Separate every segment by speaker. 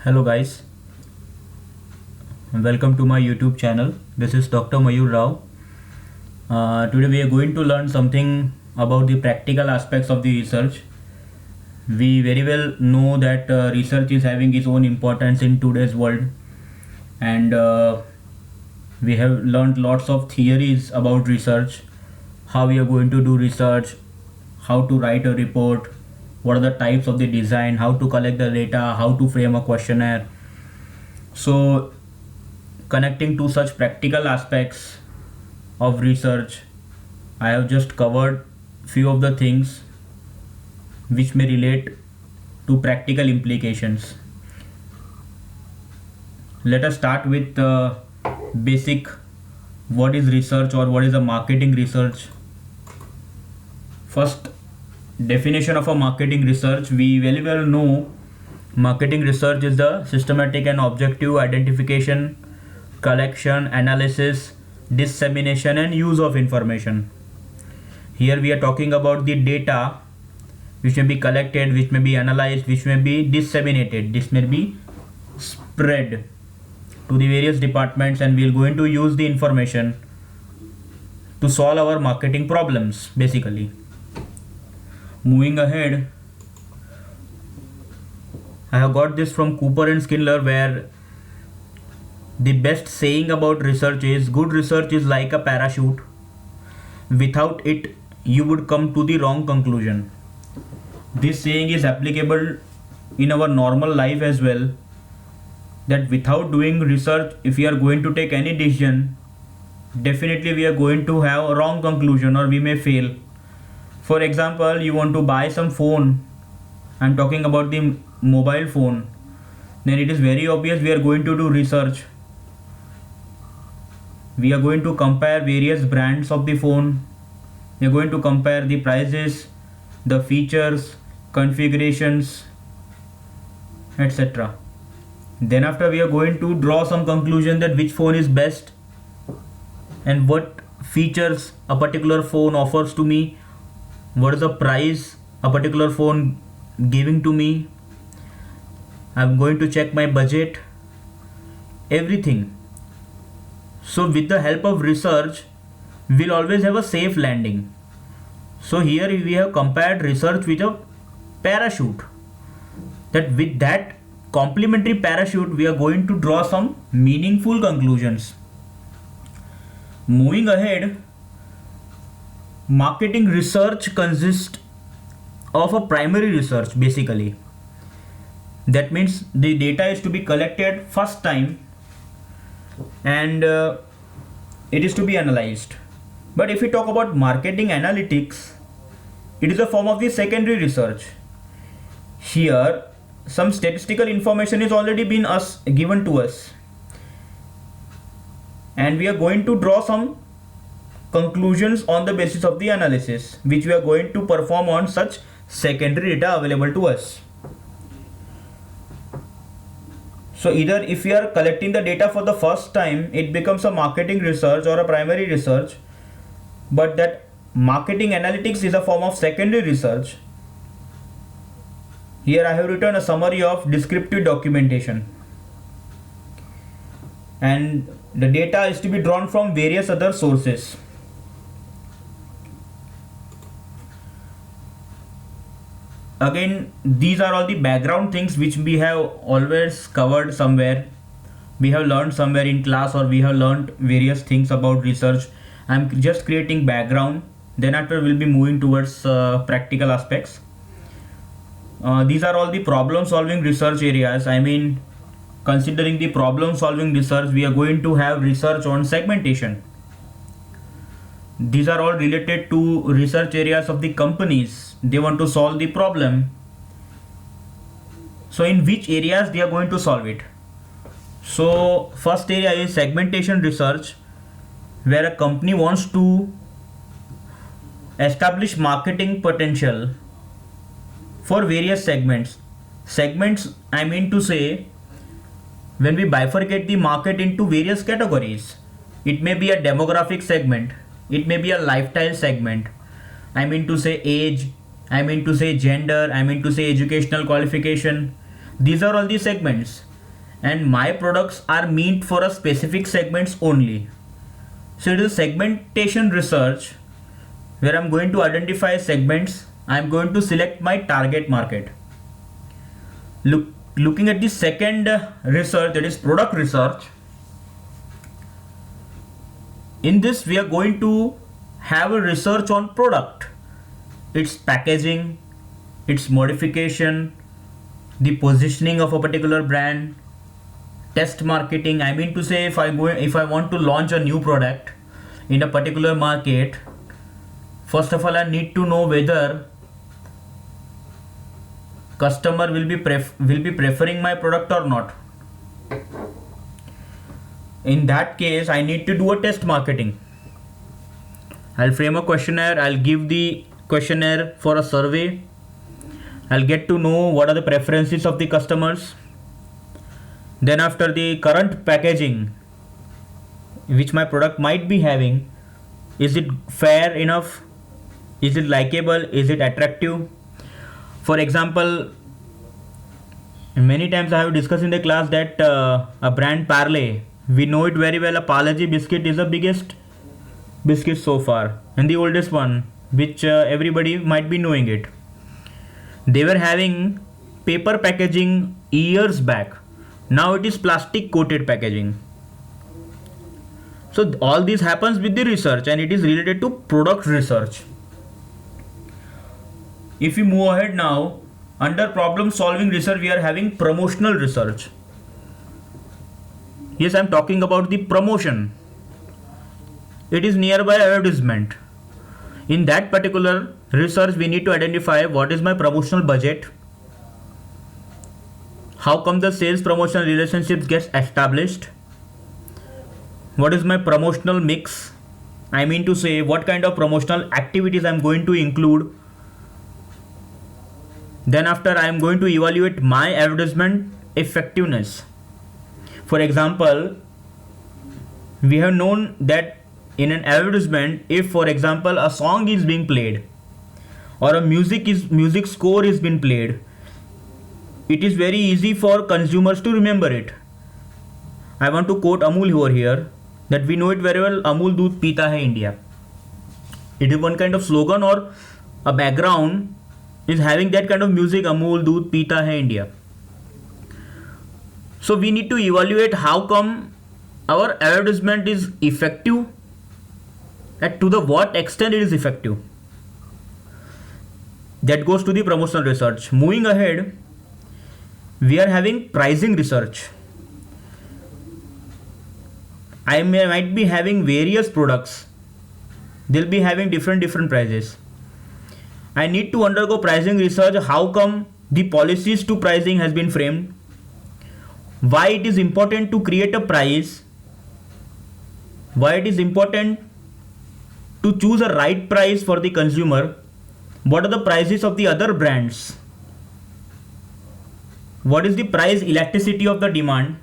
Speaker 1: Hello guys, welcome to my YouTube channel. This is Dr. Mayur Rao. Today we are going to learn something about the practical aspects of the research. We very well know that research is having its own importance in today's world, and we have learned lots of theories about research, how we are going to do research, how to write a report, what are the types of the design, how to collect the data, how to frame a questionnaire. So connecting to such practical aspects of research, I have just covered few of the things which may relate to practical implications. Let us start with basic what is research or what is a marketing research. First, definition of a marketing research. We very well know marketing research is the systematic and objective identification, collection, analysis, dissemination and use of information. Here we are talking about the data which may be collected, which may be analyzed, which may be disseminated. This may be spread to the various departments, and we are going to use the information to solve our marketing problems basically. Moving ahead, I have got this from Cooper and Schindler, where the best saying about research is good research is like a parachute. Without it, you would come to the wrong conclusion. This saying is applicable in our normal life as well, that without doing research, if we are going to take any decision, definitely we are going to have a wrong conclusion or we may fail. For example, you want to buy some phone, I'm talking about the mobile phone, then it is very obvious we are going to do research. We are going to compare various brands of the phone, we are going to compare the prices, the features, configurations, etc. Then after we are going to draw some conclusion that which phone is best and what features a particular phone offers to me, what is the price a particular phone giving to me. I'm going to check my budget, everything. So with the help of research, we'll always have a safe landing. So here we have compared research with a parachute, that with that complementary parachute we are going to draw some meaningful conclusions. Moving ahead, marketing research consists of a primary research basically. That means the data is to be collected first time and it is to be analyzed. But if we talk about marketing analytics, it is a form of the secondary research. Here some statistical information is already been given to us, and we are going to draw some conclusions on the basis of the analysis which we are going to perform on such secondary data available to us. So either if we are collecting the data for the first time, it becomes a marketing research or a primary research, but that marketing analytics is a form of secondary research. Here I have written a summary of descriptive documentation, and the data is to be drawn from various other sources. Again, these are all the background things which we have always covered somewhere. We have learned somewhere in class, or we have learned various things about research. I'm just creating background. Then after we'll be moving towards practical aspects. These are all the problem solving research areas. I mean, considering the problem solving research, we are going to have research on segmentation. These are all related to research areas of the companies. They want to solve the problem. So in which areas they are going to solve it? So first area is segmentation research, where a company wants to establish marketing potential for various segments. Segments, I mean to say, when we bifurcate the market into various categories, it may be a demographic segment, it may be a lifestyle segment, I mean to say age, I mean to say gender, I mean to say educational qualification. These are all the segments. and my products are meant for a specific segments only. So it is segmentation research where I'm going to identify segments. I'm going to select my target market. Looking at the second research, that is product research. In this we are going to have a research on product, its packaging, its modification, the positioning of a particular brand, test marketing. I mean to say, if I want to launch a new product in a particular market, first of all I need to know whether customer will be preferring my product or not. In that case, I need to do a test marketing. I'll frame a questionnaire. I'll give the questionnaire for a survey. I'll get to know what are the preferences of the customers. Then after, the current packaging which my product might be having, is it fair enough? Is it likable? Is it attractive? For example, many times I have discussed in the class that a brand Parle, we know it very well. A Parle-G biscuit is the biggest biscuit so far and the oldest one, which everybody might be knowing it. They were having paper packaging years back. Now it is plastic coated packaging. So all this happens with the research, and it is related to product research. If we move ahead now, under problem solving research we are having promotional research. Yes, I am talking about the promotion. It is nearby advertisement. In that particular research we need to identify what is my promotional budget, how come the sales promotional relationships gets established, what is my promotional mix, I mean to say what kind of promotional activities I am going to include. Then after, I am going to evaluate my advertisement effectiveness. For example, we have known that in an advertisement, if for example a song is being played or a music score is being played, it is very easy for consumers to remember it. I want to quote Amul over here, that we know it very well, Amul Doodh Peeta Hai India. It is one kind of slogan or a background is having that kind of music, Amul Doodh Peeta Hai India. So we need to evaluate how come our advertisement is effective, and to the what extent it is effective. That goes to the promotional research. Moving ahead, we are having pricing research. I might be having various products. They'll be having different prices. I need to undergo pricing research. How come the policies to pricing has been framed? Why it is important to create a price? Why it is important to choose a right price for the consumer? What are the prices of the other brands? What is the price elasticity of the demand?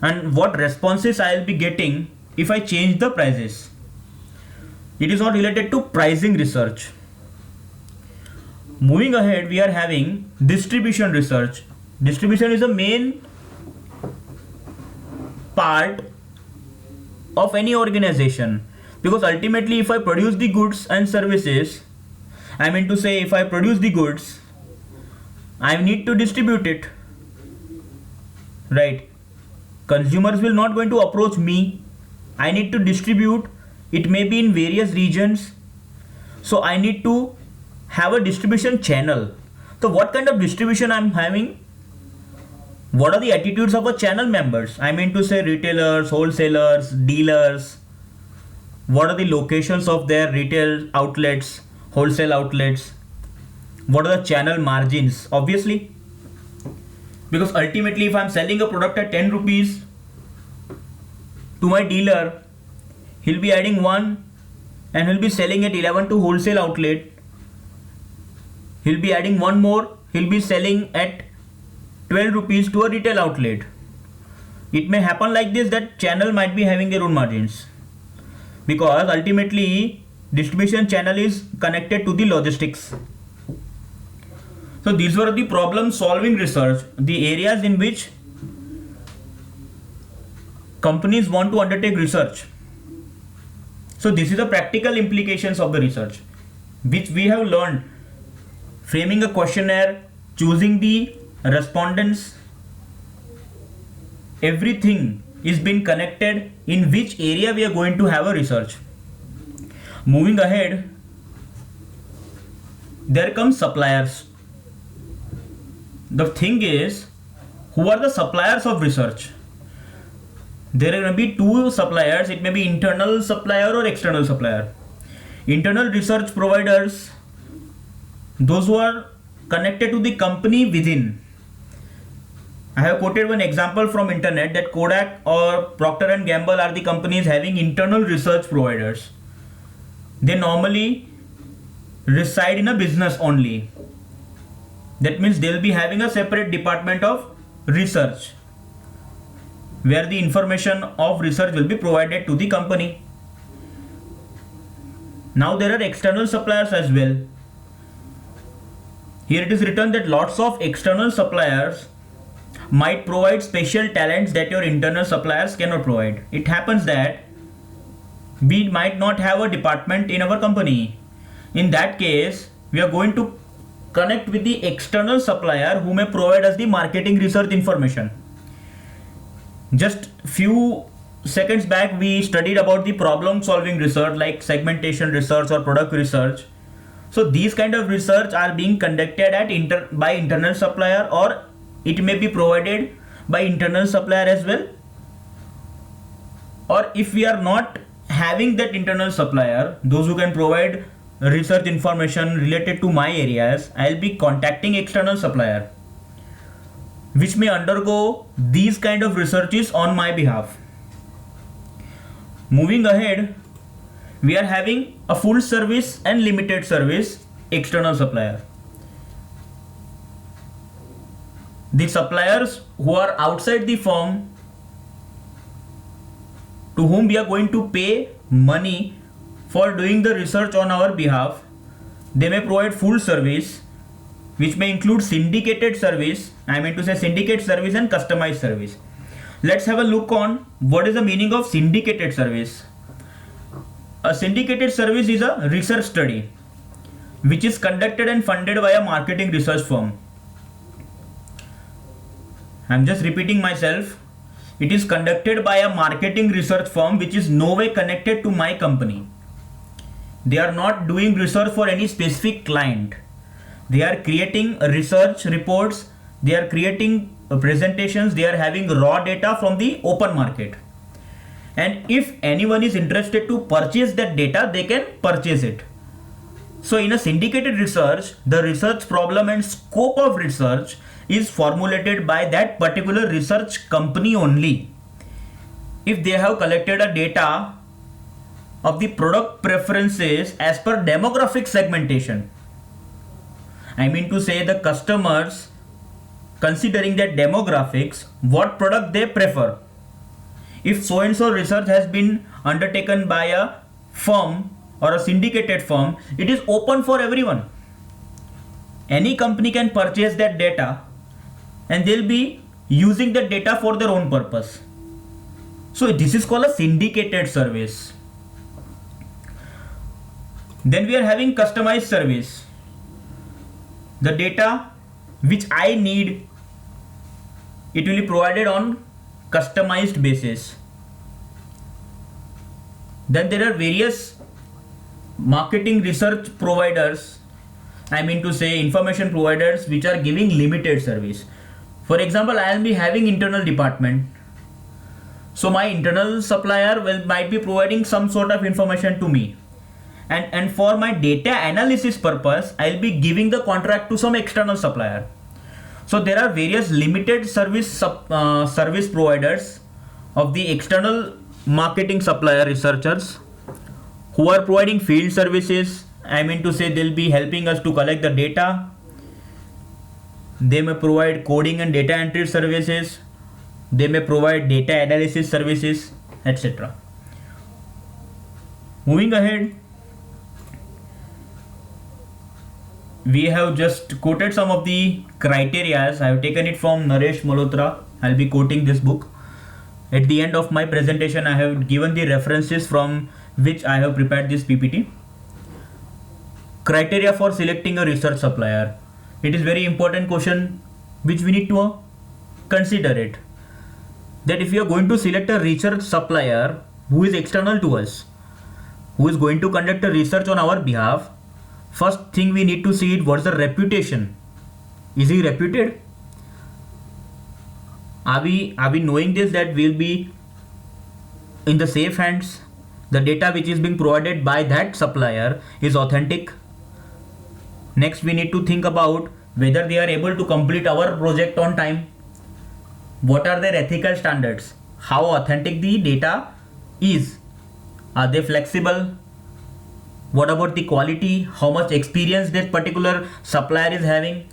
Speaker 1: And what responses I will be getting if I change the prices? It is all related to pricing research. Moving ahead, we are having distribution research. Distribution is a main part of any organization, because ultimately if I produce the goods and services, I mean to say if I produce the goods, I need to distribute it, right? Consumers will not going to approach me. I need to distribute. It may be in various regions. So I need to have a distribution channel. So what kind of distribution I'm having? What are the attitudes of a channel members? I mean to say retailers, wholesalers, dealers. What are the locations of their retail outlets, wholesale outlets? What are the channel margins? Obviously, because ultimately if I'm selling a product at 10 rupees to my dealer, he'll be adding 1 and he'll be selling at 11 to wholesale outlet. He'll be adding 1 more, he'll be selling at 12 rupees to a retail outlet. It may happen like this, that channel might be having their own margins, because ultimately distribution channel is connected to the logistics. So these were the problem solving research, the areas in which companies want to undertake research. So this is the practical implications of the research, which we have learned: framing a questionnaire, choosing the respondents, everything is being connected in which area we are going to have a research. Moving ahead, there comes suppliers. The thing is, who are the suppliers of research? There are going to be two suppliers. It may be internal supplier or external supplier. Internal research providers, those who are connected to the company within. I have quoted one example from internet that Kodak or Procter and Gamble are the companies having internal research providers. They normally reside in a business only. That means they'll be having a separate department of research where the information of research will be provided to the company. Now there are external suppliers as well. Here it is written that lots of external suppliers might provide special talents that your internal suppliers cannot provide. It happens that we might not have a department in our company. In that case, we are going to connect with the external supplier who may provide us the marketing research information. Just few seconds back we studied about the problem solving research like segmentation research or product research. So these kind of research are being conducted at by internal supplier, or it may be provided by internal supplier as well. Or if we are not having that internal supplier, those who can provide research information related to my areas, I'll be contacting external supplier, which may undergo these kind of researches on my behalf. Moving ahead, we are having a full service and limited service external supplier. The suppliers who are outside the firm, to whom we are going to pay money for doing the research on our behalf, they may provide full service, which may include syndicated service. I mean to say syndicate service and customized service. Let's have a look on what is the meaning of syndicated service. A syndicated service is a research study which is conducted and funded by a marketing research firm. I'm just repeating myself. It is conducted by a marketing research firm which is no way connected to my company. They are not doing research for any specific client. They are creating research reports, they are creating presentations, they are having raw data from the open market. And if anyone is interested to purchase that data, they can purchase it. So in a syndicated research, the research problem and scope of research is formulated by that particular research company only. If they have collected a data of the product preferences as per demographic segmentation, I mean to say the customers, considering their demographics, what product they prefer. If so and so research has been undertaken by a firm or a syndicated firm, it is open for everyone. Any company can purchase that data and they'll be using the data for their own purpose. So this is called a syndicated service. Then we are having customized service. The data which I need, it will be provided on customized basis. Then there are various marketing research providers, I mean to say information providers, which are giving limited service. For example, I will be having internal department. So my internal supplier might be providing some sort of information to me. And for my data analysis purpose, I'll be giving the contract to some external supplier. So there are various limited service providers of the external marketing supplier researchers who are providing field services. I mean to say they'll be helping us to collect the data. They may provide coding and data entry services. They may provide data analysis services, etc. Moving ahead, we have just quoted some of the criteria. I have taken it from Naresh Malhotra. I'll be quoting this book. At the end of my presentation, I have given the references from which I have prepared this PPT. Criteria for selecting a research supplier. It is very important question which we need to consider it. That if you are going to select a research supplier who is external to us, who is going to conduct a research on our behalf, first thing we need to see it, what's the reputation. Is he reputed? Are we knowing this, that we'll be in the safe hands? The data which is being provided by that supplier is authentic. Next, we need to think about whether they are able to complete our project on time. What are their ethical standards? How authentic the data is? Are they flexible? What about the quality? How much experience that particular supplier is having?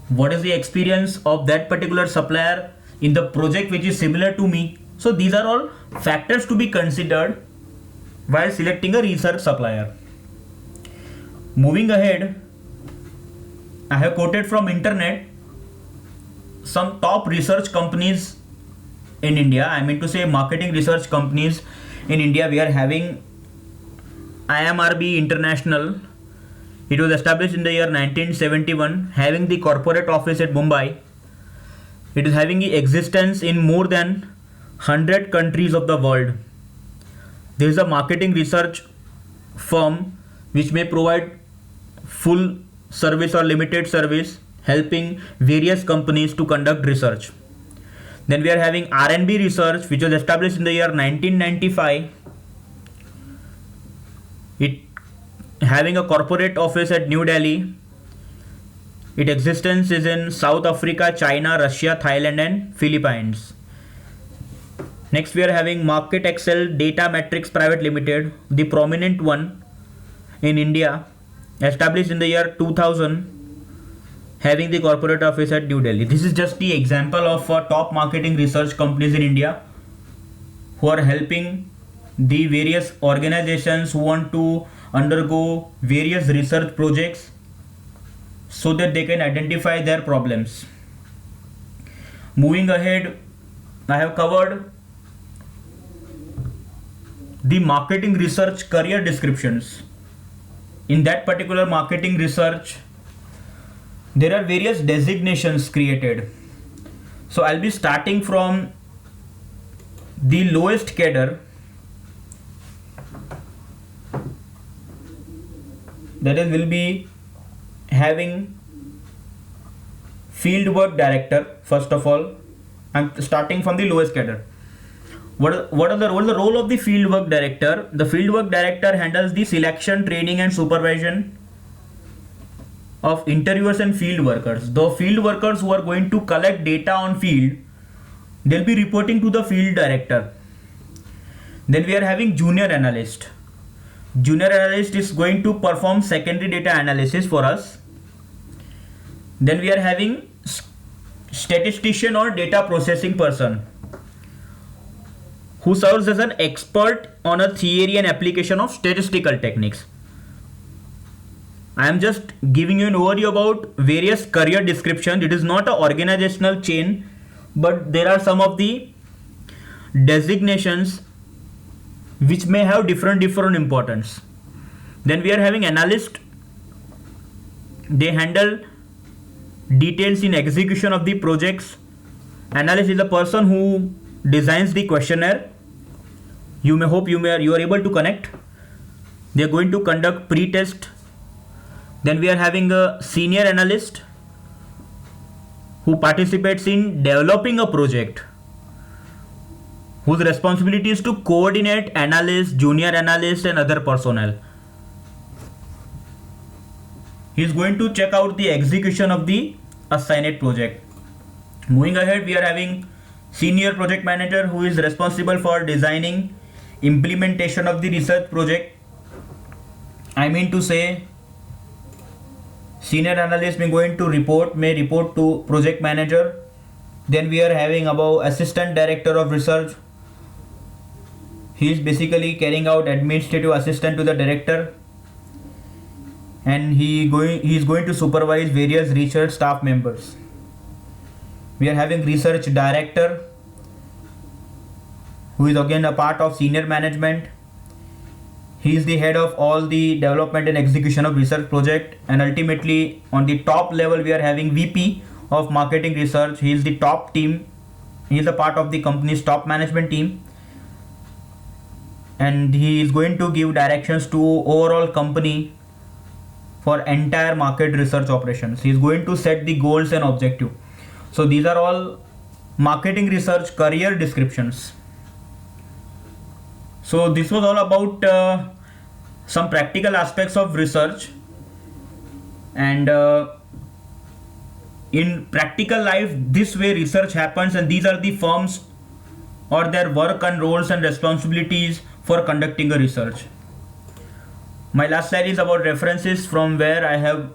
Speaker 1: What is the experience of that particular supplier in the project which is similar to me? So these are all factors to be considered while selecting a research supplier. Moving ahead, I have quoted from internet some top research companies in India. I mean to say marketing research companies in India. We are having IMRB International. It was established in the year 1971, having the corporate office at Mumbai. It is having existence in more than 100 countries of the world. There is a marketing research firm which may provide full service or limited service, helping various companies to conduct research. Then we are having R&B Research, which was established in the year 1995. It having a corporate office at New Delhi. Its existence is in South Africa, China, Russia, Thailand and Philippines. Next we are having Market Excel Data Metrics Private Limited, the prominent one in India, established in the year 2000, having the corporate office at New Delhi. This is just the example of top marketing research companies in India who are helping the various organizations who want to undergo various research projects so that they can identify their problems. Moving ahead, I have covered the marketing research career descriptions. In that particular marketing research, there are various designations created. So I'll be starting from the lowest cadre, that is, will be having fieldwork director. First of all, I'm starting from the lowest cadre. What is the role of the fieldwork director? The fieldwork director handles the selection, training and supervision of interviewers and field workers. The field workers who are going to collect data on field, they'll be reporting to the field director. Then we are having junior analyst. Junior analyst is going to perform secondary data analysis for us. Then we are having statistician or data processing person, who serves as an expert on a theory and application of statistical techniques. I am just giving you an overview about various career descriptions. It is not an organizational chain, but there are some of the designations which may have different importance. Then we are having analyst. They handle details in execution of the projects. Analyst is the person who designs the questionnaire. You are able to connect. They are going to conduct pre-test. Then we are having a senior analyst who participates in developing a project, whose responsibility is to coordinate analysts, junior analysts and other personnel. He is going to check out the execution of the assigned project. Moving ahead, we are having senior project manager, who is responsible for designing implementation of the research project. I mean to say, senior analyst may report to project manager. Then we are having above assistant director of research. He is basically carrying out administrative assistant to the director. and he is going to supervise various research staff members. We are having research director, who is again a part of senior management. He is the head of all the development and execution of research project, and ultimately on the top level we are having VP of marketing research. He is the top team. He is a part of the company's top management team, and he is going to give directions to overall company for entire market research operations. He is going to set the goals and objective. So these are all marketing research career descriptions. So this was all about some practical aspects of research, and in practical life this way research happens, and these are the firms or their work and roles and responsibilities for conducting a research. My last slide is about references from where I have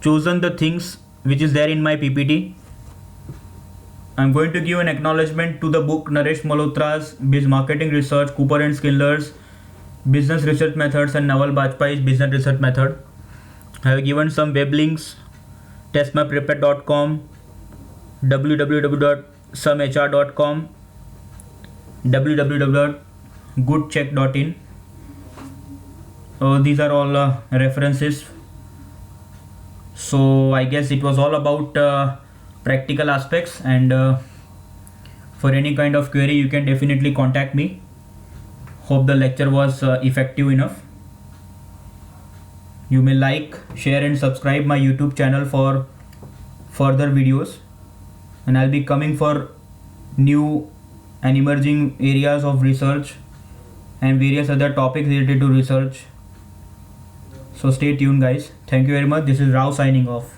Speaker 1: chosen the things which is there in my PPT. I'm going to give an acknowledgement to the book Naresh Malhotra's Biz Marketing Research, Cooper and Skillers Business Research Methods, and Naval Bajpayi's Business Research Method. I have given some web links: testmapprepare.com, www.sumhr.com, www.goodcheck.in. These are all references. So I guess it was all about practical aspects, and for any kind of query you can definitely contact me. Hope the lecture was effective enough. You may like, share and subscribe my YouTube channel for further videos, and I'll be coming for new and emerging areas of research and various other topics related to research. So stay tuned guys. Thank you very much. This is Rao signing off.